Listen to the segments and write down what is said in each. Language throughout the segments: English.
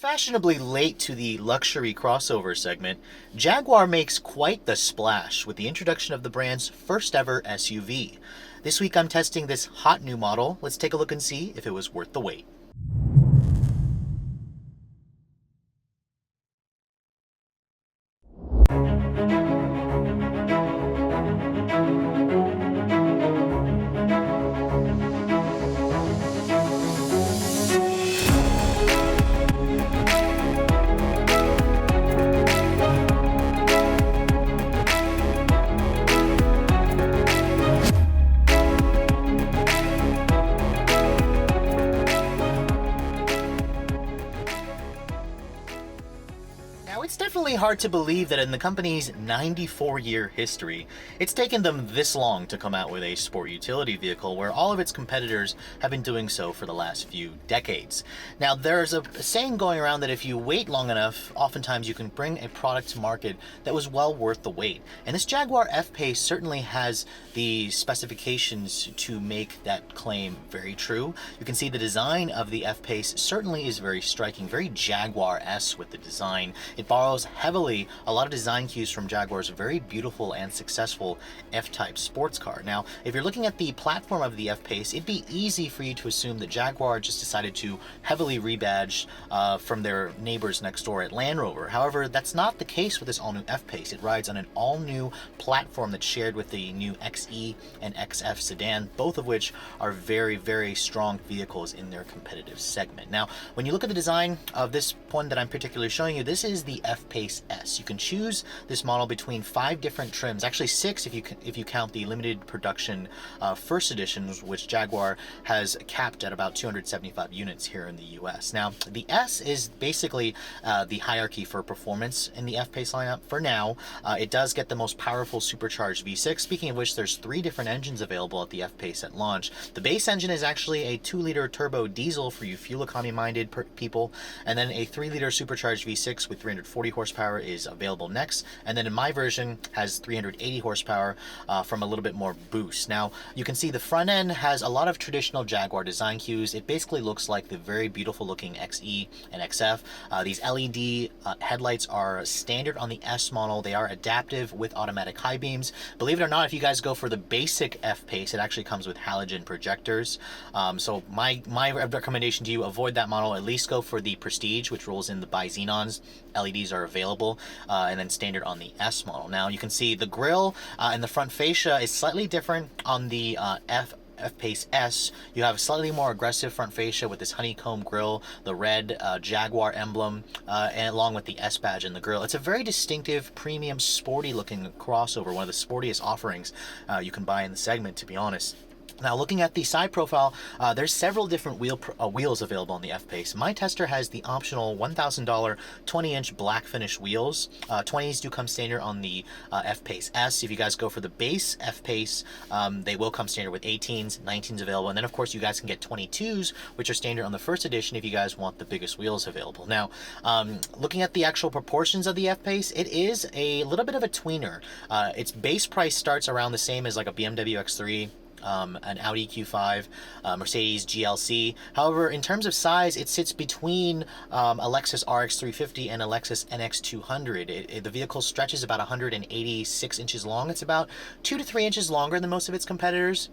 Fashionably late to the luxury crossover segment, Jaguar makes quite the splash with the introduction of the brand's first ever SUV. This week I'm testing this hot new model. Let's take a look and see if it was worth the wait. Now, it's definitely hard to believe that in the company's 94-year history, it's taken them this long to come out with a sport utility vehicle where all of its competitors have been doing so for the last few decades. Now, there's a saying going around that if you wait long enough, oftentimes you can bring a product to market that was well worth the wait. And this Jaguar F-Pace certainly has the specifications to make that claim very true. You can see the design of the F-Pace certainly is very striking, very Jaguar-esque with the design. It borrows heavily a lot of design cues from Jaguar's very beautiful and successful F-Type sports car. Now, if you're looking at the platform of the F-Pace, it'd be easy for you to assume that Jaguar just decided to heavily rebadge from their neighbors next door at Land Rover. However, that's not the case with this all-new F-Pace. It rides on an all-new platform that's shared with the new XE and XF sedan, both of which are very, very strong vehicles in their competitive segment. Now, when you look at the design of this one that I'm particularly showing you, this is the F-Pace S. You can choose this model between 5 different trims, actually 6 if you count the limited production first editions, which Jaguar has capped at about 275 units here in the US. Now, the S is basically the hierarchy for performance in the F-Pace lineup. For now, it does get the most powerful supercharged V6. Speaking of which, there's 3 different engines available at the F-Pace at launch. The base engine is actually a 2-liter turbo diesel for you fuel economy minded people, and then a 3-liter supercharged V6 with 340 horsepower is available next, and then in my version has 380 horsepower from a little bit more boost. Now, you can see the front end has a lot of traditional Jaguar design cues. It basically looks like the very beautiful looking XE and XF. These LED headlights are standard on the S model. They are adaptive with automatic high beams. Believe it or not, if you guys go for the basic F-Pace, it actually comes with halogen projectors. So my recommendation to you, avoid that model. At least go for the Prestige, which rolls in the bi-xenons. LEDs are available, and then standard on the S model. Now, you can see the grille and the front fascia is slightly different on the F-Pace S. You have a slightly more aggressive front fascia with this honeycomb grille, the red Jaguar emblem, and along with the S badge in the grille. It's a very distinctive, premium, sporty looking crossover, one of the sportiest offerings you can buy in the segment, to be honest. Now, looking at the side profile, there's several different wheels available on the F-Pace. My tester has the optional $1,000 20-inch black finish wheels. 20s do come standard on the F-Pace S. If you guys go for the base F-Pace, they will come standard with 18s, 19s available. And then, of course, you guys can get 22s, which are standard on the first edition if you guys want the biggest wheels available. Now, looking at the actual proportions of the F-Pace, it is a little bit of a tweener. Its base price starts around the same as like a BMW X3, an Audi Q5, Mercedes GLC. However, in terms of size, it sits between a Lexus RX 350 and a Lexus NX 200. The vehicle stretches about 186 inches long. It's about 2 to 3 inches longer than most of its competitors.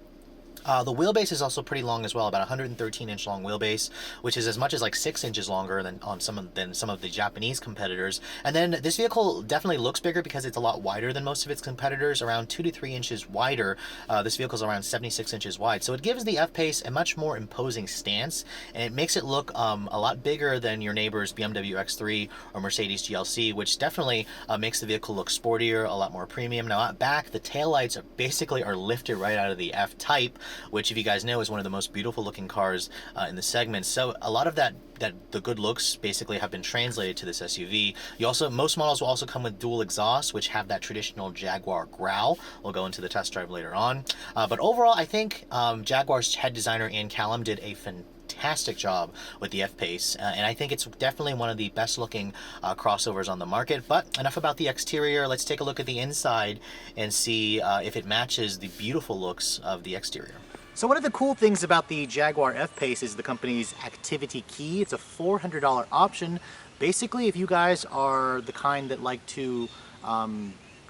The wheelbase is also pretty long as well, about 113-inch long wheelbase, which is as much as like 6 inches longer than some of the Japanese competitors. And then this vehicle definitely looks bigger because it's a lot wider than most of its competitors, around 2 to 3 inches wider. This vehicle is around 76 inches wide, so it gives the F-Pace a much more imposing stance, and it makes it look a lot bigger than your neighbor's BMW X3 or Mercedes GLC, which definitely makes the vehicle look sportier, a lot more premium. Now, out back, the taillights are lifted right out of the F-Type, which, if you guys know, is one of the most beautiful looking cars in the segment. So a lot of the good looks basically have been translated to this SUV. Most models will also come with dual exhaust, which have that traditional Jaguar growl. We'll go into the test drive later on. But overall, I think Jaguar's head designer Ian Callum did a fantastic job with the F-Pace, and I think it's definitely one of the best looking crossovers on the market. But enough about the exterior. Let's take a look at the inside and see if it matches the beautiful looks of the exterior. So one of the cool things about the Jaguar F-Pace is the company's activity key. It's a $400 option. Basically, if you guys are the kind that like to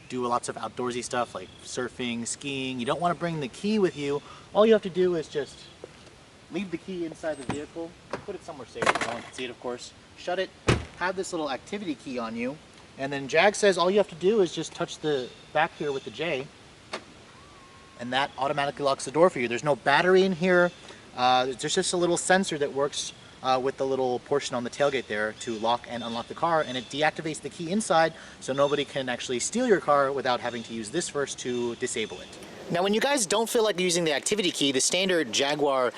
do lots of outdoorsy stuff like surfing, skiing, you don't want to bring the key with you, all you have to do is just leave the key inside the vehicle, put it somewhere safe so no one can see it, of course, shut it, have this little activity key on you, and then Jag says all you have to do is just touch the back here with the J, and that automatically locks the door for you. There's no battery in here. There's just a little sensor that works with the little portion on the tailgate there to lock and unlock the car, and it deactivates the key inside so nobody can actually steal your car without having to use this first to disable it. Now, when you guys don't feel like using the activity key, the standard Jaguar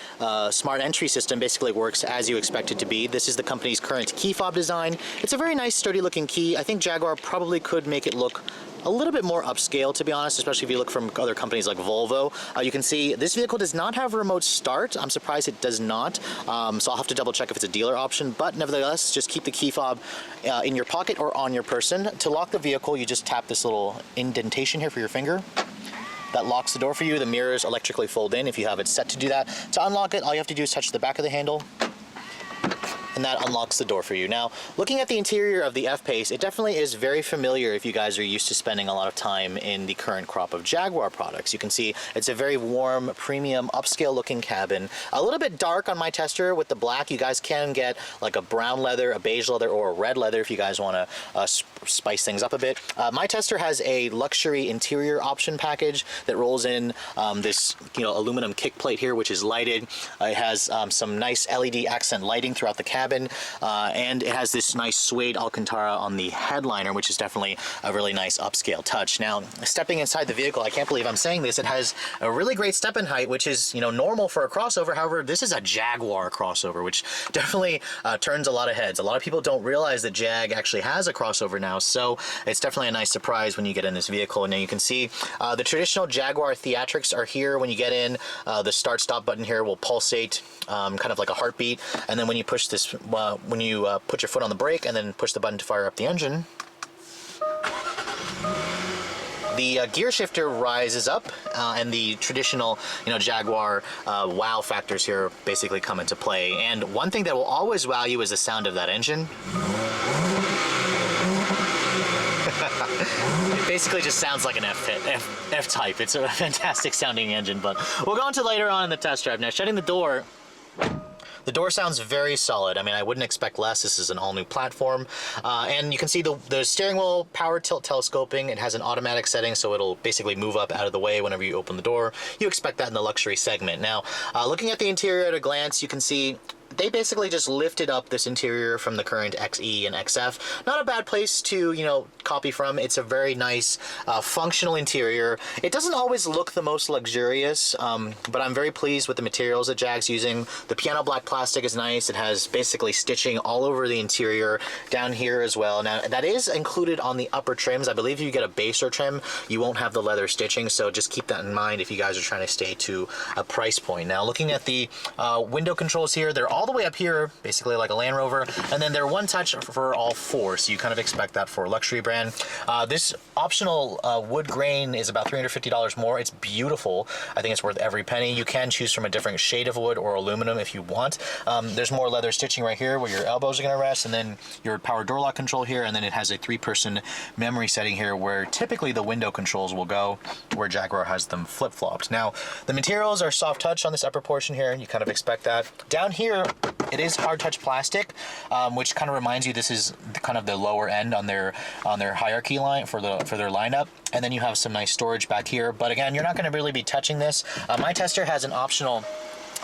smart entry system basically works as you expect it to be. This is the company's current key fob design. It's a very nice, sturdy looking key. I think Jaguar probably could make it look a little bit more upscale, to be honest, especially if you look from other companies like Volvo. You can see this vehicle does not have a remote start. I'm surprised it does not, so I'll have to double check if it's a dealer option, but nevertheless, just keep the key fob in your pocket or on your person. To lock the vehicle, you just tap this little indentation here for your finger. That locks the door for you. The mirrors electrically fold in if you have it set to do that. To unlock it, all you have to do is touch the back of the handle, and that unlocks the door for you. Now, looking at the interior of the F-Pace, it definitely is very familiar if you guys are used to spending a lot of time in the current crop of Jaguar products. You can see it's a very warm, premium, upscale looking cabin. A little bit dark on my tester with the black. You guys can get like a brown leather, a beige leather, or a red leather if you guys want to spice things up a bit. My tester has a luxury interior option package that rolls in this aluminum kick plate here, which is lighted. It has some nice LED accent lighting throughout the cabin. And it has this nice suede Alcantara on the headliner, which is definitely a really nice upscale touch. Now, stepping inside the vehicle, I can't believe I'm saying this, it has a really great step-in height, which is normal for a crossover. However, this is a Jaguar crossover, which definitely turns a lot of heads. A lot of people don't realize that Jag actually has a crossover now, so it's definitely a nice surprise when you get in this vehicle. And now you can see the traditional Jaguar theatrics are here. When you get in, the start-stop button here will pulsate kind of like a heartbeat, and then when you push this, when you put your foot on the brake and then push the button to fire up the engine, the gear shifter rises up, and the traditional, Jaguar wow factors here basically come into play. And one thing that will always wow you is the sound of that engine. It basically just sounds like an F-Type. It's a fantastic sounding engine, but we'll go on to later on in the test drive. Now, shutting the door. The door sounds very solid. I mean, I wouldn't expect less. This is an all-new platform. And you can see the steering wheel power tilt telescoping. It has an automatic setting, so it'll basically move up out of the way whenever you open the door. You expect that in the luxury segment. Now, looking at the interior at a glance, you can see they basically just lifted up this interior from the current XE and XF. Not a bad place to, copy from. It's a very nice, functional interior. It doesn't always look the most luxurious, but I'm very pleased with the materials that Jag's using. The piano black plastic is nice. It has basically stitching all over the interior, down here as well. Now, that is included on the upper trims. I believe if you get a baser trim, you won't have the leather stitching, so just keep that in mind if you guys are trying to stay to a price point. Now, looking at the window controls here, they're all the way up here, basically like a Land Rover, and then they're one touch for all four, so you kind of expect that for a luxury brand. This optional wood grain is about $350 more. It's beautiful. I think it's worth every penny. You can choose from a different shade of wood or aluminum if you want. There's more leather stitching right here where your elbows are going to rest, and then your power door lock control here, and then it has a 3-person memory setting here where typically the window controls will go, where Jaguar has them flip-flopped. Now, the materials are soft touch on this upper portion here, and you kind of expect that. Down here, it is hard touch plastic, which kind of reminds you this is kind of the lower end on their hierarchy line for their lineup. And then you have some nice storage back here, but again, you're not going to really be touching this. My tester has an optional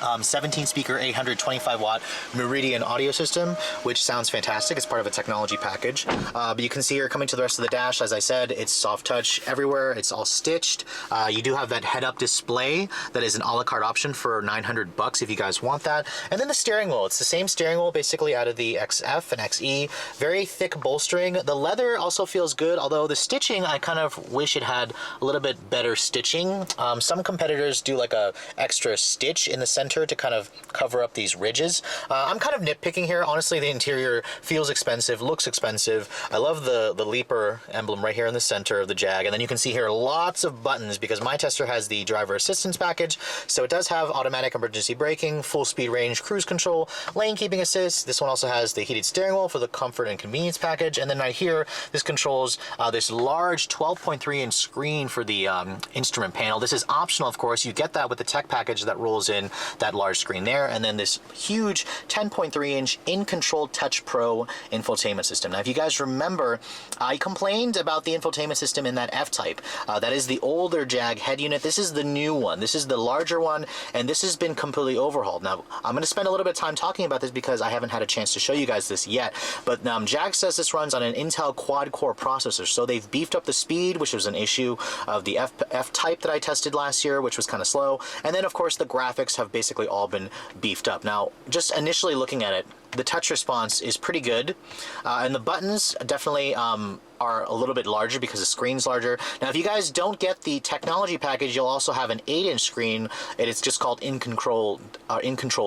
17-speaker 825-watt Meridian audio system, which sounds fantastic. It's part of a technology package. But you can see here coming to the rest of the dash, as I said, it's soft touch everywhere. It's all stitched. You do have that head-up display that is an a la carte option for $900 if you guys want that. And then the steering wheel. It's the same steering wheel basically out of the XF and XE. Very thick bolstering. The leather also feels good, although the stitching, I kind of wish it had a little bit better stitching. Some competitors do like a extra stitch in the center center to kind of cover up these ridges. I'm kind of nitpicking here. Honestly, the interior feels expensive, looks expensive. I love the leaper emblem right here in the center of the Jag, and then you can see here lots of buttons because my tester has the driver assistance package, so it does have automatic emergency braking, full speed range cruise control, lane keeping assist. This one also has the heated steering wheel for the comfort and convenience package, and then right here this controls this large 12.3-inch screen for the instrument panel. This is optional, of course. You get that with the tech package that rolls in that large screen there, and then this huge 10.3-inch in-control touch pro infotainment system. Now if you guys remember, I complained about the infotainment system in that F-Type. That is the older Jag head unit. This is the new one. This is the larger one, and this has been completely overhauled. Now I'm going to spend a little bit of time talking about this because I haven't had a chance to show you guys this yet, but Jag says this runs on an Intel quad-core processor, so they've beefed up the speed, which was an issue of the F-Type that I tested last year, which was kind of slow, and then of course the graphics have basically all been beefed up. Now just initially looking at it, the touch response is pretty good, and the buttons definitely are a little bit larger because the screen's larger. Now if you guys don't get the technology package, you'll also have an 8-inch screen, and it's just called In Control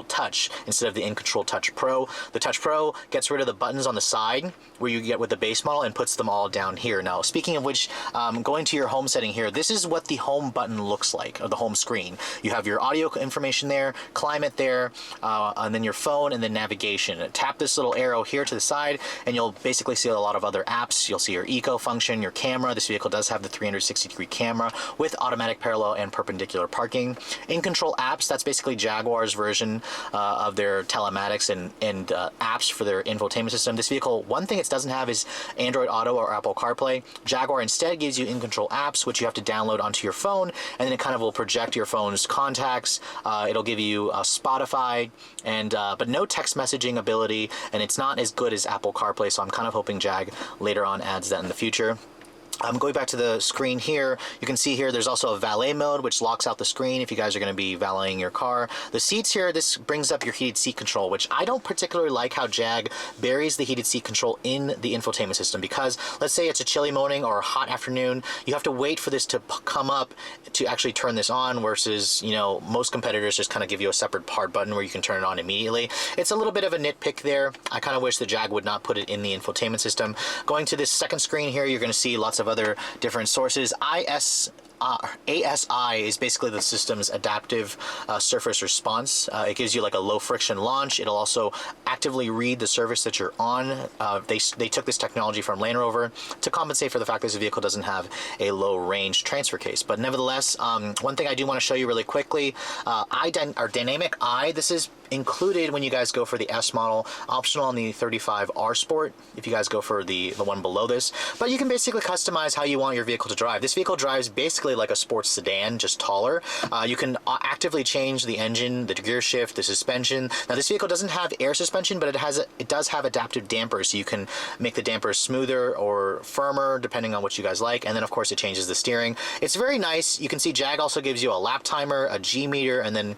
Touch instead of the In Control Touch Pro. The Touch Pro gets rid of the buttons on the side where you get with the base model and puts them all down here. Now speaking of which, going to your home setting here, this is what the home button looks like, or the home screen. You have your audio information there, climate there, and then your phone, and then navigation. Tap this little arrow here to the side and you'll basically see a lot of other apps. You'll see your eco function, your camera. This vehicle does have the 360-degree camera with automatic parallel and perpendicular parking. In control apps, that's basically Jaguar's version of their telematics and apps for their infotainment system. This vehicle, one thing it doesn't have is Android Auto or Apple CarPlay. Jaguar instead gives you in control apps, which you have to download onto your phone, and then it kind of will project your phone's contacts. It'll give you Spotify, and but no text messaging ability, and it's not as good as Apple CarPlay, so I'm kind of hoping Jag later on adds that in the future. Going back to the screen here, you can see here there's also a valet mode, which locks out the screen if you guys are going to be valeting your car. The seats here, this brings up your heated seat control, which I don't particularly like how Jag buries the heated seat control in the infotainment system, because let's say it's a chilly morning or a hot afternoon, you have to wait for this to come up to actually turn this on, versus, you know, most competitors just kind of give you a separate hard button where you can turn it on immediately. It's a little bit of a nitpick there. I kind of wish the Jag would not put it in the infotainment system. Going to this second screen here, you're going to see lots of other different sources. ASI is basically the system's adaptive surface response. It gives you like a low friction launch. It'll also actively read the surface that you're on. They took this technology from Land Rover to compensate for the fact that this vehicle doesn't have a low range transfer case. But nevertheless, one thing I do want to show you really quickly, Dynamic Eye. This is included when you guys go for the S model, optional on the 35R Sport if you guys go for the one below this. But you can basically customize how you want your vehicle to drive. This vehicle drives basically like a sports sedan, just taller. You can actively change the engine, the gear shift, the suspension. Now this vehicle doesn't have air suspension, but it does have adaptive dampers, so you can make the dampers smoother or firmer depending on what you guys like. And then of course it changes the steering. It's very nice. You can see Jag also gives you a lap timer, a G meter, and then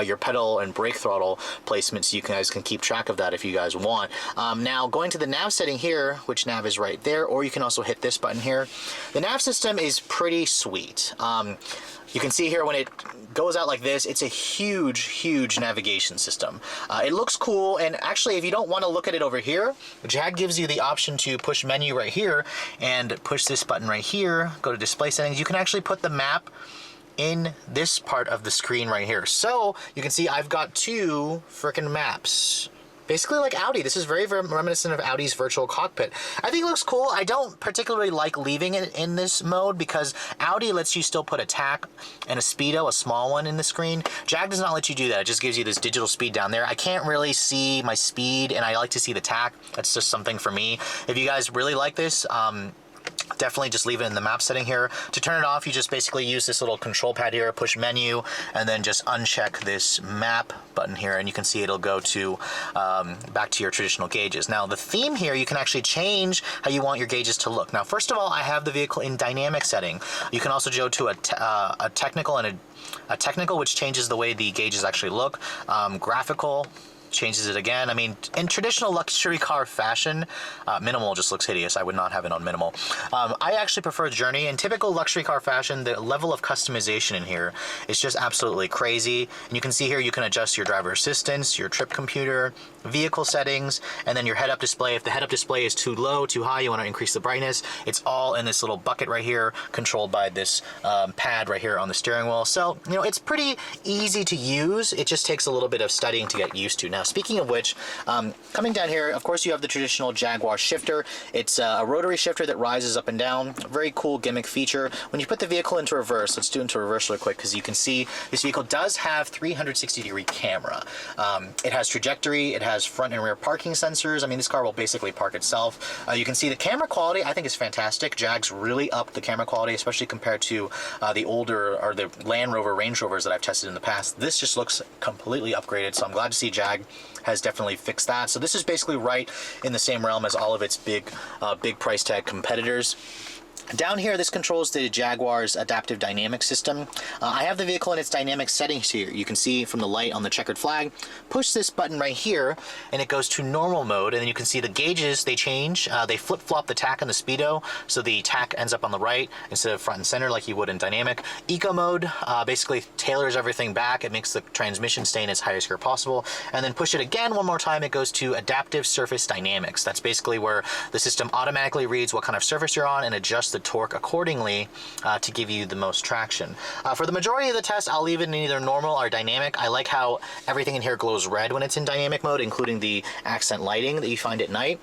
your pedal and brake throttle placement, so you guys can keep track of that if you guys want. Now going to the nav setting here, which nav is right there, or you can also hit this button here. The nav system is pretty sweet. You can see here when it goes out like this, it's a huge navigation system. It looks cool, and actually if you don't want to look at it over here, Jag gives you the option to push menu right here and push this button right here, go to display settings. You can actually put the map in this part of the screen right here. So you can see I've got two freaking maps. Basically like Audi. This is very reminiscent of Audi's virtual cockpit. I think it looks cool. I don't particularly like leaving it in this mode because Audi lets you still put a tach and a speedo, a small one, in the screen. Jag does not let you do that. It just gives you this digital speed down there. I can't really see my speed, and I like to see the tach. That's just something for me. If you guys really like this, definitely just leave it in the map setting here. To turn it off, you just basically use this little control pad here, push menu, and then just uncheck this map button here, and you can see it'll go to back to your traditional gauges. Now the theme here, you can actually change how you want your gauges to look. Now first of all, I have the vehicle in dynamic setting. You can also go to a technical, and a technical, which changes the way the gauges actually look. Graphical, changes it again. I mean, in traditional luxury car fashion, minimal just looks hideous. I would not have it on minimal. I actually prefer Journey. In typical luxury car fashion, the level of customization in here is just absolutely crazy. And you can see here, you can adjust your driver assistance, your trip computer, vehicle settings, and then your head-up display. If the head-up display is too low, too high, you want to increase the brightness, it's all in this little bucket right here, controlled by this pad right here on the steering wheel. So, you know, it's pretty easy to use. It just takes a little bit of studying to get used to. Now, speaking of which, coming down here, of course, you have the traditional Jaguar shifter. It's a rotary shifter that rises up and down. Very cool gimmick feature. When you put the vehicle into reverse, let's do it into reverse real quick, because you can see this vehicle does have 360-degree camera. It has trajectory, it has front and rear parking sensors. I mean, this car will basically park itself. You can see the camera quality, I think, is fantastic. Jag's really upped the camera quality, especially compared to the older, or the Land Rover, Range Rovers that I've tested in the past. This just looks completely upgraded, so I'm glad to see Jag has definitely fixed that. So this is basically right in the same realm as all of its big price tag competitors. Down here, this controls the Jaguar's adaptive dynamic system. I have the vehicle in its dynamic settings here. You can see from the light on the checkered flag. Push this button right here, and it goes to normal mode, and then you can see the gauges, they change. They flip-flop the tach and the speedo, so the tach ends up on the right instead of front and center like you would in dynamic. Eco mode basically tailors everything back. It makes the transmission stay in its highest gear possible. And then push it again one more time, it goes to adaptive surface dynamics. That's basically where the system automatically reads what kind of surface you're on and adjusts the torque accordingly to give you the most traction. For the majority of the test, I'll leave it in either normal or dynamic. I like how everything in here glows red when it's in dynamic mode, including the accent lighting that you find at night.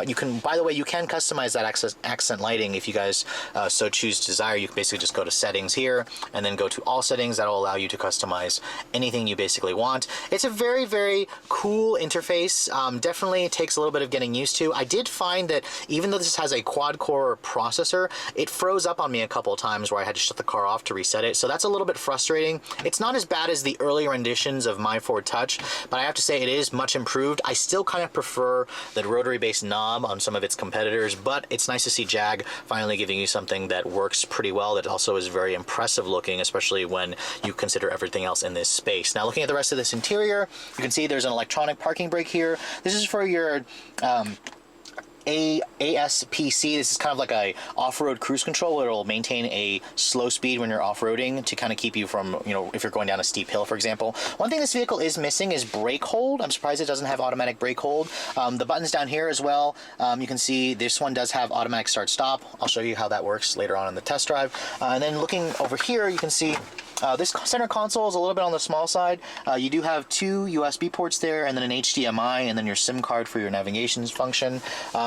You can, by the way, you can customize that accent lighting if you guys so choose to desire. You can basically just go to settings here and then go to all settings. That'll allow you to customize anything you basically want. It's a very, very cool interface. Definitely takes a little bit of getting used to. I did find that even though this has a quad-core processor, it froze up on me a couple of times where I had to shut the car off to reset it. So that's a little bit frustrating. It's not as bad as the earlier renditions of My Ford Touch, but I have to say it is much improved. I still kind of prefer the rotary-based knob on some of its competitors, but it's nice to see Jag finally giving you something that works pretty well, that also is very impressive looking, especially when you consider everything else in this space. Now, looking at the rest of this interior, you can see there's an electronic parking brake here. This is for your ASPC. This is kind of like a off-road cruise control where it'll maintain a slow speed when you're off-roading to kind of keep you from, you know, if you're going down a steep hill, for example. One thing this vehicle is missing is brake hold. I'm surprised it doesn't have automatic brake hold. The buttons down here as well, you can see this one does have automatic start-stop. I'll show you how that works later on in the test drive. And then looking over here, you can see this center console is a little bit on the small side. You do have two USB ports there, and then an HDMI, and then your SIM card for your navigation function.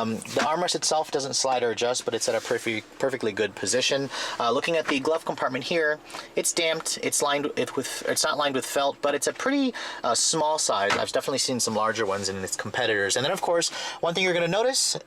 The armrest itself doesn't slide or adjust, but it's at a perfectly good position. Looking at the glove compartment here, it's damped. It's not lined with felt, but it's a pretty small size. I've definitely seen some larger ones in its competitors. And then, of course, one thing you're going to notice,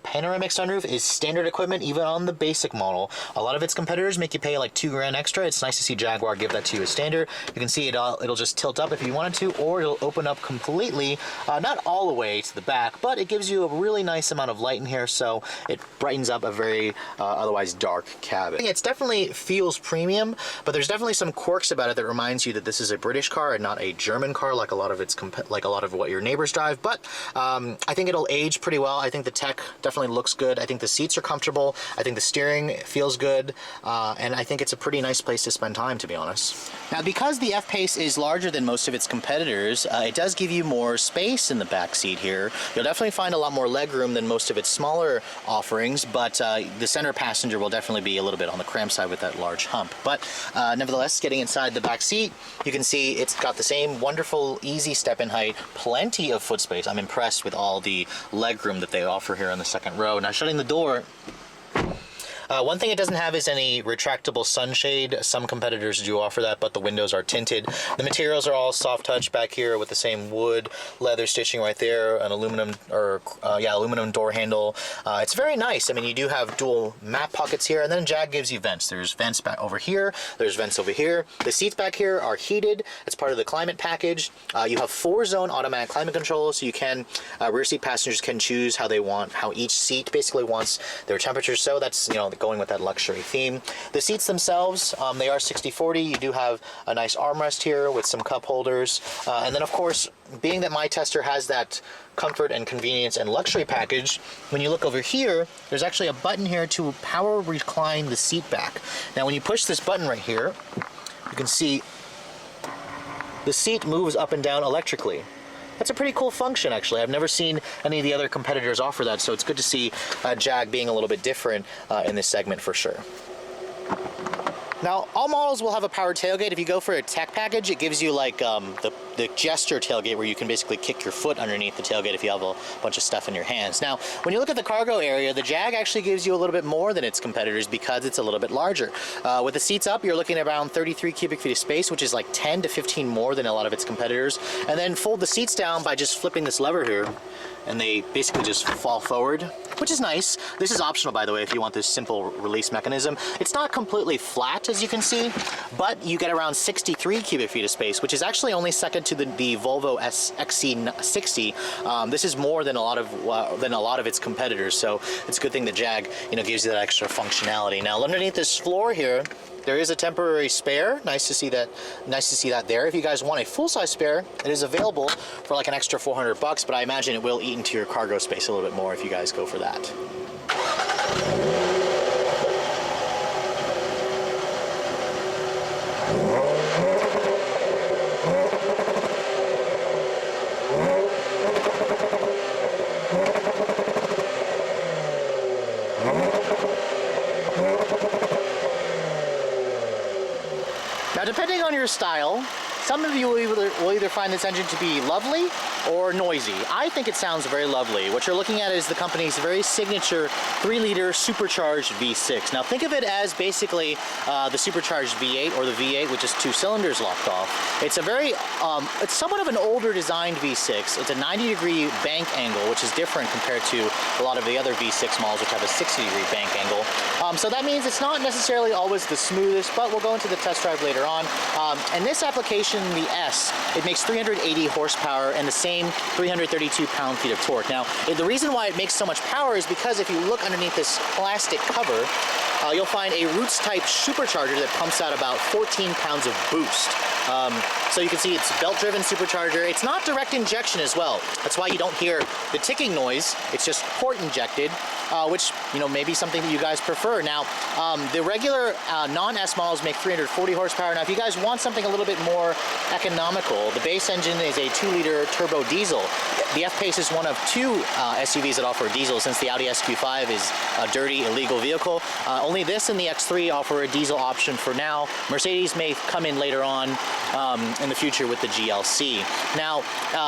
panoramic sunroof is standard equipment even on the basic model. A lot of its competitors make you pay like $2,000 extra. It's nice to see Jaguar give that to you as standard. You can see it'll just tilt up if you wanted to, or it'll open up completely, not all the way to the back, but it gives you a really nice amount of light in here, so it brightens up a very otherwise dark cabin. It definitely feels premium, but there's definitely some quirks about it that reminds you that this is a British car and not a German car like a lot of what your neighbors drive. But I think it'll age pretty well. I think the tech definitely looks good. I think the seats are comfortable. I think the steering feels good. And I think it's a pretty nice place to spend time, to be honest. Now, because the F-Pace is larger than most of its competitors, it does give you more space in the back seat here. You'll definitely find a lot more legroom than most of its smaller offerings, but the center passenger will definitely be a little bit on the cramped side with that large hump. But nevertheless, getting inside the back seat, you can see it's got the same wonderful, easy step-in height, plenty of foot space. I'm impressed with all the legroom that they offer here on the second row. Now, shutting the door, one thing it doesn't have is any retractable sunshade. Some competitors do offer that, but the windows are tinted. The materials are all soft touch back here with the same wood, leather stitching right there, an aluminum door handle. It's very nice. I mean, you do have dual map pockets here, and then Jag gives you vents. There's vents back over here. There's vents over here. The seats back here are heated. It's part of the climate package. You have 4-zone automatic climate control, so you can rear seat passengers can choose how they want, how each seat basically wants their temperature. So that's, you know, going with that luxury theme. The seats themselves, they are 60/40. You do have a nice armrest here with some cup holders. And then, of course, being that my tester has that comfort and convenience and luxury package, when you look over here, there's actually a button here to power recline the seat back. Now, when you push this button right here, you can see the seat moves up and down electrically. That's a pretty cool function, actually. I've never seen any of the other competitors offer that, so it's good to see Jag being a little bit different in this segment for sure. Now, all models will have a powered tailgate. If you go for a tech package, it gives you like the gesture tailgate where you can basically kick your foot underneath the tailgate if you have a bunch of stuff in your hands. Now, when you look at the cargo area, the Jag actually gives you a little bit more than its competitors because it's a little bit larger. With the seats up, you're looking at around 33 cubic feet of space, which is like 10 to 15 more than a lot of its competitors. And then fold the seats down by just flipping this lever here, and they basically just fall forward, which is nice. This is optional, by the way, if you want this simple release mechanism. It's not completely flat, as you can see, but you get around 63 cubic feet of space, which is actually only second to the Volvo XC60. This is more than a lot of its competitors, so it's a good thing the Jag, gives you that extra functionality. Now, underneath this floor here, there is a temporary spare. Nice to see that. Nice to see that there. If you guys want a full-size spare, it is available for like an extra $400, but I imagine it will eat into your cargo space a little bit more if you guys go for that. Now, depending on your style, some of you will either find this engine to be lovely or noisy. I think it sounds very lovely. What you're looking at is the company's very signature 3-liter supercharged V6. Now, think of it as basically the supercharged V8 or the V8 with just 2 cylinders locked off. It's a very, it's somewhat of an older designed V6. It's a 90-degree bank angle, which is different compared to a lot of the other V6 models, which have a 60-degree bank angle. So that means it's not necessarily always the smoothest, but we'll go into the test drive later on. In this application, the S, it makes 380 horsepower and the same 332 pound-feet of torque. Now, the reason why it makes so much power is because if you look underneath this plastic cover, you'll find a Roots-type supercharger that pumps out about 14 pounds of boost. So you can see it's a belt-driven supercharger. It's not direct injection as well. That's why you don't hear the ticking noise. It's just port injected, which, may be something that you guys prefer. Now, the regular non-S models make 340 horsepower. Now, if you guys want something a little bit more economical, the base engine is a 2-liter turbo diesel. The F-Pace is one of 2 SUVs that offer a diesel, since the Audi SQ5 is a dirty, illegal vehicle. Only this and the X3 offer a diesel option for now. Mercedes may come in later on in the future with the GLC. Now,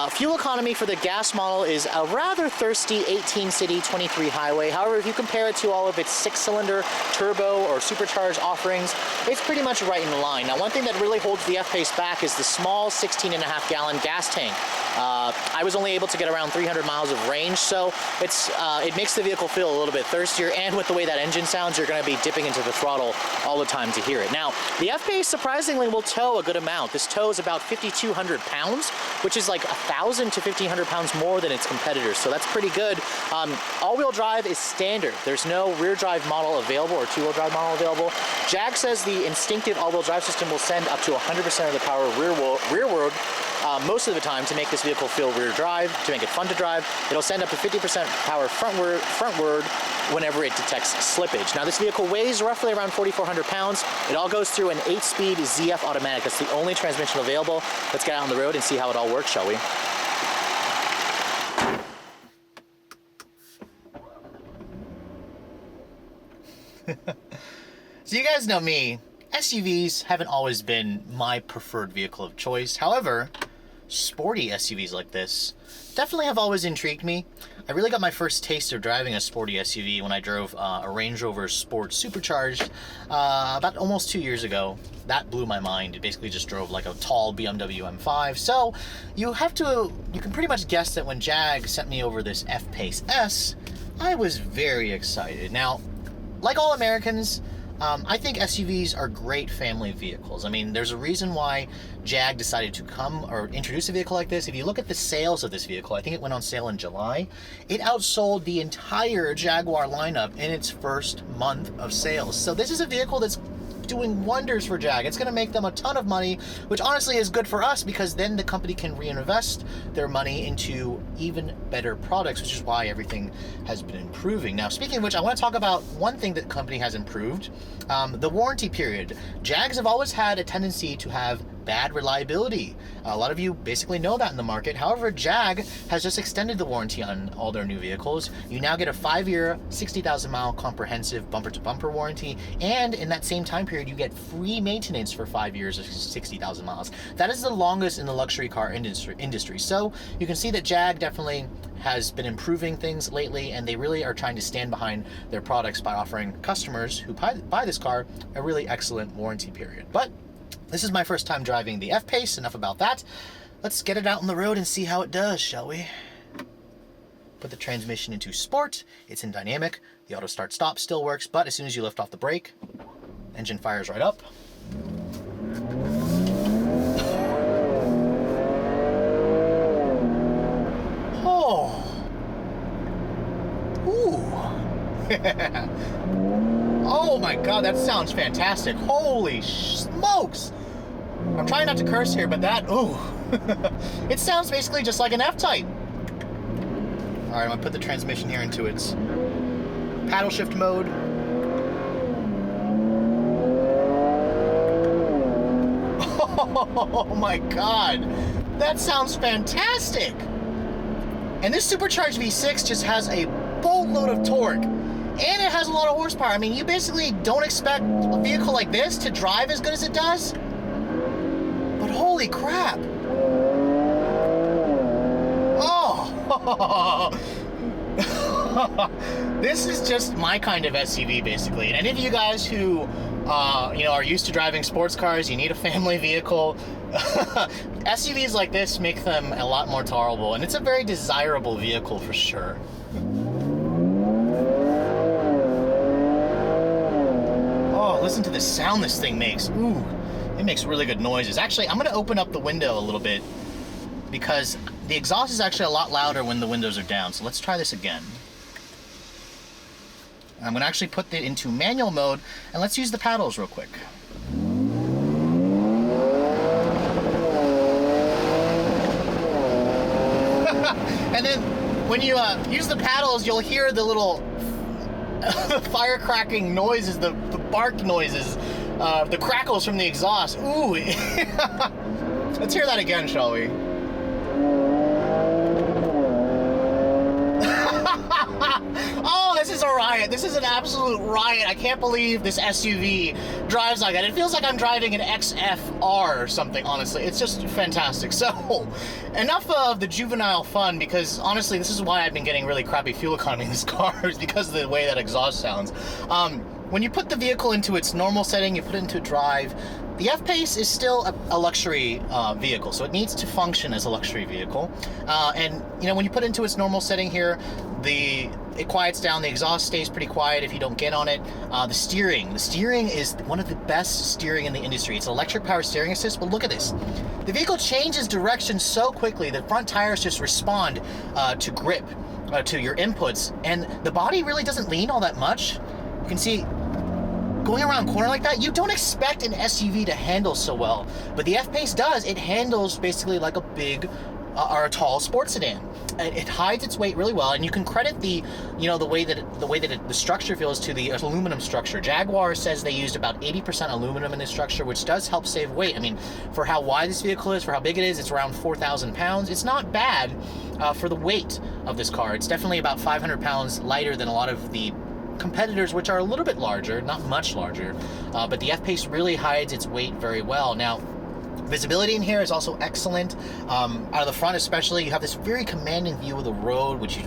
fuel economy for the gas model is a rather thirsty 18 city, 23 highway. However, if you compare it to all of its 6-cylinder turbo or supercharged offerings, it's pretty much right in line. Now, one thing that really holds the F-Pace back is the small 16.5-gallon gas tank. I was only able to get around 300 miles of range, so it makes the vehicle feel a little bit thirstier, and with the way that engine sounds, you're going to be dipping into the throttle all the time to hear it. Now, the F-Pace surprisingly will tow a good amount. This tows about 5,200 pounds, which is like 1,000 to 1,500 pounds more than its competitors, so that's pretty good. All-wheel drive is standard. There's no rear drive model available or 2-wheel drive model available. Jag says the instinctive all-wheel drive system will send up to 100% of the power rearward most of the time to make this vehicle feel rear drive, to make it fun to drive. It'll send up to 50% power frontward whenever it detects slippage. Now, this vehicle weighs roughly around 4,400 pounds. It all goes through an 8-speed ZF automatic. That's the only transmission available. Let's get out on the road and see how it all works, shall we? So you guys know me. SUVs haven't always been my preferred vehicle of choice. However, sporty SUVs like this definitely have always intrigued me. I really got my first taste of driving a sporty SUV when I drove a Range Rover Sport Supercharged about almost 2 years ago. That blew my mind. It basically just drove like a tall BMW M5. So you can pretty much guess that when Jag sent me over this F-Pace S, I was very excited. Now, like all Americans, I think SUVs are great family vehicles. I mean, there's a reason why Jag decided to come or introduce a vehicle like this. If you look at the sales of this vehicle, I think it went on sale in July. It outsold the entire Jaguar lineup in its first month of sales. So this is a vehicle that's doing wonders for Jag. It's going to make them a ton of money, which honestly is good for us because then the company can reinvest their money into even better products, which is why everything has been improving. Now, speaking of which, I want to talk about one thing that the company has improved, the warranty period. Jags have always had a tendency to have bad reliability. A lot of you basically know that in the market. However, Jag has just extended the warranty on all their new vehicles. You now get a 5-year, 60,000 mile comprehensive bumper-to-bumper warranty, and in that same time period, you get free maintenance for 5 years of 60,000 miles. That is the longest in the luxury car industry. So you can see that Jag definitely has been improving things lately, and they really are trying to stand behind their products by offering customers who buy this car a really excellent warranty period. But this is my first time driving the F-Pace. Enough about that. Let's get it out on the road and see how it does, shall we? Put the transmission into sport. It's in dynamic. The auto start stop still works, but as soon as you lift off the brake, engine fires right up. Oh. Ooh. Oh my God, that sounds fantastic. Holy smokes. I'm trying not to curse here, but that, ooh. It sounds basically just like an F-Type. All right, I'm gonna put the transmission here into its paddle shift mode. Oh my God, that sounds fantastic. And this supercharged V6 just has a boatload of torque. And it has a lot of horsepower. I mean, you basically don't expect a vehicle like this to drive as good as it does. But holy crap. Oh. This is just my kind of SUV, basically. And any of you guys who, are used to driving sports cars, you need a family vehicle, SUVs like this make them a lot more tolerable. And it's a very desirable vehicle for sure. Listen to the sound this thing makes. Ooh, it makes really good noises. Actually, I'm going to open up the window a little bit because the exhaust is actually a lot louder when the windows are down. So let's try this again. I'm going to actually put it into manual mode, and let's use the paddles real quick. And then when you use the paddles, you'll hear the little fire cracking noises, the bark noises, the crackles from the exhaust. Ooh. Let's hear that again, shall we? Oh, this is a riot. This is an absolute riot. I can't believe this SUV drives like that. It feels like I'm driving an XFR or something, honestly. It's just fantastic. So, enough of the juvenile fun, because honestly, this is why I've been getting really crappy fuel economy in this car, is because of the way that exhaust sounds. When you put the vehicle into its normal setting, you put it into drive, the F-Pace is still a luxury vehicle, so it needs to function as a luxury vehicle. And when you put it into its normal setting here, it quiets down, the exhaust stays pretty quiet if you don't get on it. The steering is one of the best steering in the industry. It's electric power steering assist, but look at this. The vehicle changes direction so quickly that front tires just respond to grip, to your inputs, and the body really doesn't lean all that much. You can see, going around a corner like that, you don't expect an SUV to handle so well, but the F-Pace does. It handles basically like a big or a tall sports sedan. It hides its weight really well, and you can credit the way that the structure feels to the aluminum structure. Jaguar says they used about 80% aluminum in this structure, which does help save weight. I mean, for how wide this vehicle is, for how big it is, it's around 4,000 pounds. It's not bad for the weight of this car. It's definitely about 500 pounds lighter than a lot of the competitors, which are a little bit larger, not much larger, but the F-Pace really hides its weight very well. Now, visibility in here is also excellent. Out of the front especially, you have this very commanding view of the road, which you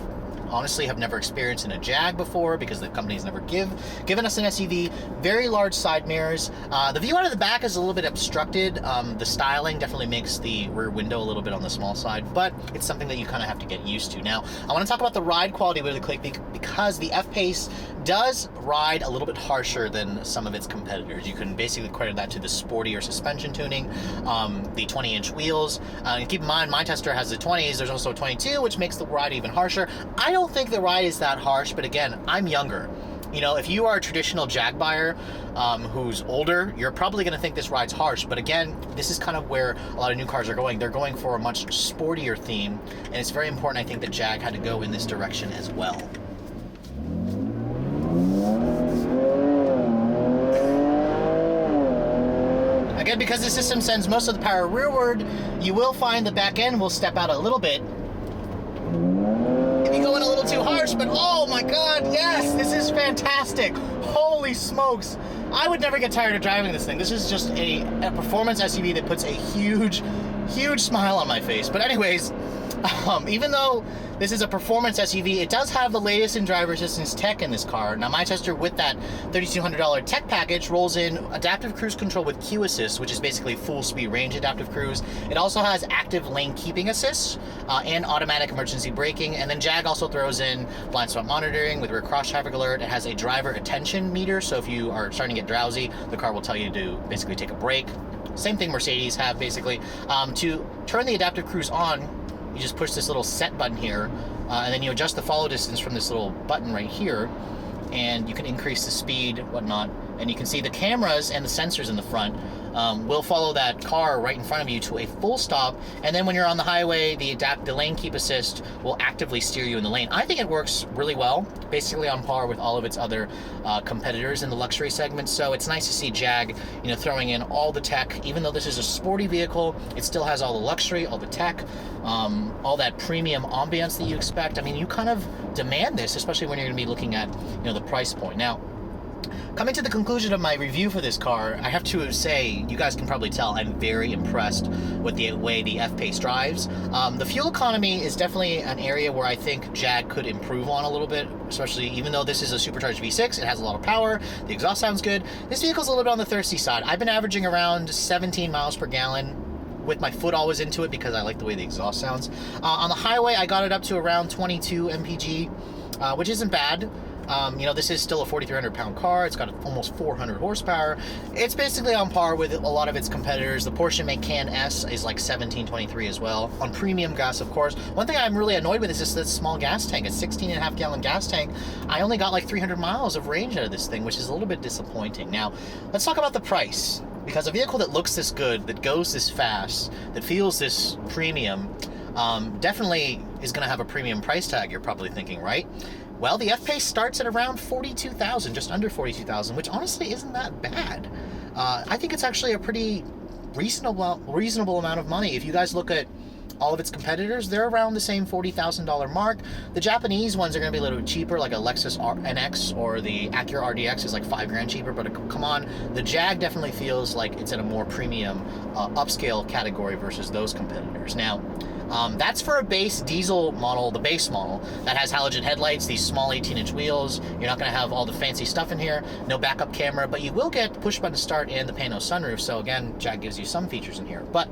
honestly have never experienced in a Jag before because the company's never given us an SUV. Very large side mirrors. The view out of the back is a little bit obstructed. The styling definitely makes the rear window a little bit on the small side, but it's something that you kind of have to get used to. Now, I want to talk about the ride quality really quick because the F-Pace does ride a little bit harsher than some of its competitors. You can basically credit that to the sportier suspension tuning, the 20-inch wheels. And keep in mind, my tester has the 20s. There's also a 22, which makes the ride even harsher. I don't think the ride is that harsh, but again, I'm younger. You know, if you are a traditional Jag buyer who's older, you're probably going to think this ride's harsh. But again, this is kind of where a lot of new cars are going. They're going for a much sportier theme, and it's very important, I think, that Jag had to go in this direction as well. Again, because the system sends most of the power rearward, you will find the back end will step out a little bit. If you go in a little too harsh, but oh my god, yes, this is fantastic. Holy smokes. I would never get tired of driving this thing. This is just a performance SUV that puts a huge smile on my face. But anyways, even though this is a performance SUV, it does have the latest in driver assistance tech in this car. Now, my tester with that $3,200 tech package rolls in adaptive cruise control with Q Assist, which is basically full speed range adaptive cruise. It also has active lane keeping assist and automatic emergency braking. And then Jag also throws in blind spot monitoring with rear cross traffic alert. It has a driver attention meter, so if you are starting to get drowsy, the car will tell you to basically take a break. Same thing Mercedes have, basically. To turn the adaptive cruise on, you just push this little set button here, and then you adjust the follow distance from this little button right here, and you can increase the speed, whatnot, and you can see the cameras and the sensors in the front will follow that car right in front of you to a full stop, and then when you're on the highway, the lane keep assist will actively steer you in the lane. I think it works really well, basically on par with all of its other competitors in the luxury segment. So it's nice to see Jag, you know, throwing in all the tech. Even though this is a sporty vehicle, it still has all the luxury, all the tech, all that premium ambience that you expect. I mean, you kind of demand this, especially when you're going to be looking at, you know, the price point. Now, coming to the conclusion of my review for this car, I have to say, you guys can probably tell, I'm very impressed with the way the F-Pace drives. The fuel economy is definitely an area where I think Jag could improve on a little bit, especially even though this is a supercharged V6, it has a lot of power, the exhaust sounds good. This vehicle's a little bit on the thirsty side. I've been averaging around 17 miles per gallon with my foot always into it because I like the way the exhaust sounds. On the highway, I got it up to around 22 mpg, which isn't bad. You know, this is still a 4,300 pound car. It's got almost 400 horsepower. It's basically on par with a lot of its competitors. The Porsche Macan S is like 1723 as well. On premium gas, of course. One thing I'm really annoyed with is just this small gas tank. A 16.5 gallon gas tank. I only got like 300 miles of range out of this thing, which is a little bit disappointing. Now, let's talk about the price. Because a vehicle that looks this good, that goes this fast, that feels this premium, definitely is going to have a premium price tag, you're probably thinking, right? Well, the F-Pace starts at around $42,000, just under $42,000, which honestly isn't that bad. I think it's actually a pretty reasonable amount of money. If you guys look at all of its competitors, they're around the same $40,000 mark. The Japanese ones are going to be a little bit cheaper, like a Lexus NX or the Acura RDX is like $5,000 cheaper, but come on, the Jag definitely feels like it's in a more premium upscale category versus those competitors. Now, that's for a base diesel model, the base model, that has halogen headlights, these small 18-inch wheels. You're not going to have all the fancy stuff in here, no backup camera, but you will get push-button start and the pano sunroof, so again, Jag gives you some features in here. But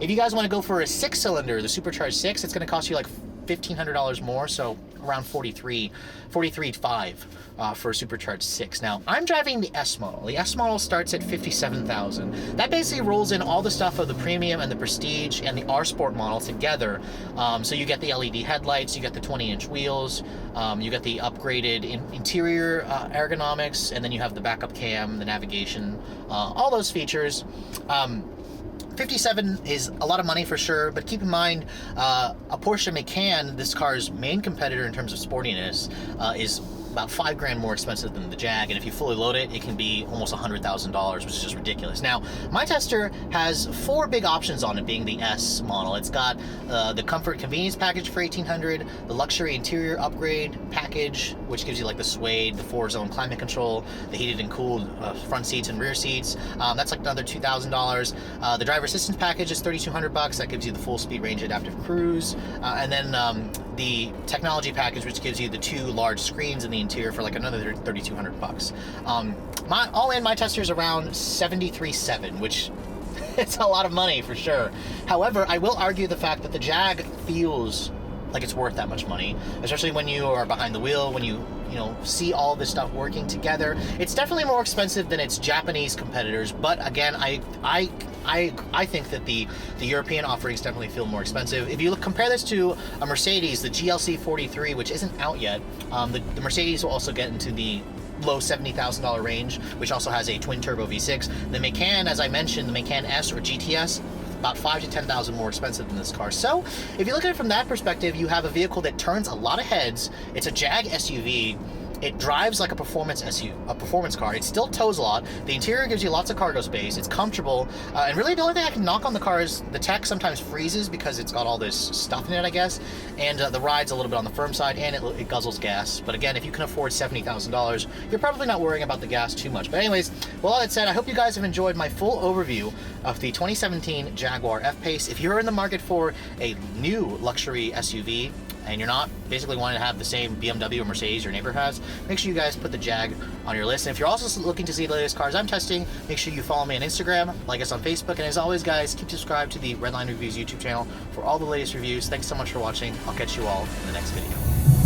if you guys want to go for a 6-cylinder, the supercharged 6, it's going to cost you like $1,500 more, so around $43,500 for a supercharged 6. Now, I'm driving the S model. The S model starts at $57,000. That basically rolls in all the stuff of the premium and the prestige and the R Sport model together. So you get the LED headlights, you get the 20-inch wheels, you get the upgraded interior ergonomics, and then you have the backup cam, the navigation, all those features. 57 is a lot of money for sure, but keep in mind, a Porsche Macan, this car's main competitor in terms of sportiness, is about $5,000 more expensive than the Jag, and if you fully load it, it can be almost $100,000, which is just ridiculous. Now, my tester has 4 big options on it, being the S model. It's got the comfort convenience package for $1,800, the luxury interior upgrade package, which gives you like the suede, the 4-zone climate control, the heated and cooled front seats and rear seats. That's like another $2,000. The driver assistance package is $3,200. That gives you the full speed range adaptive cruise, and then the technology package, which gives you the 2 large screens in the interior for like another $3,200. All in, my tester is around $73,700, which it's a lot of money for sure. However, I will argue the fact that the Jag feels like it's worth that much money, especially when you are behind the wheel, when you see all this stuff working together. It's definitely more expensive than its Japanese competitors, but again, I think that the European offerings definitely feel more expensive. If you compare this to a Mercedes, the GLC 43, which isn't out yet, the Mercedes will also get into the low $70,000 range, which also has a twin turbo V6. The Macan, as I mentioned, the Macan S or GTS, about $5,000 to $10,000 more expensive than this car. So if you look at it from that perspective, you have a vehicle that turns a lot of heads. It's a Jag SUV. It drives like a performance car. It still tows a lot. The interior gives you lots of cargo space. It's comfortable. And really the only thing I can knock on the car is the tech sometimes freezes because it's got all this stuff in it, I guess. And the ride's a little bit on the firm side, and it guzzles gas. But again, if you can afford $70,000, you're probably not worrying about the gas too much. But anyways, with all that said, I hope you guys have enjoyed my full overview of the 2017 Jaguar F-Pace. If you're in the market for a new luxury SUV, and you're not basically wanting to have the same BMW or Mercedes your neighbor has, make sure you guys put the Jag on your list. And if you're also looking to see the latest cars I'm testing, make sure you follow me on Instagram, like us on Facebook, and as always, guys, keep subscribed to the Redline Reviews YouTube channel for all the latest reviews. Thanks so much for watching. I'll catch you all in the next video.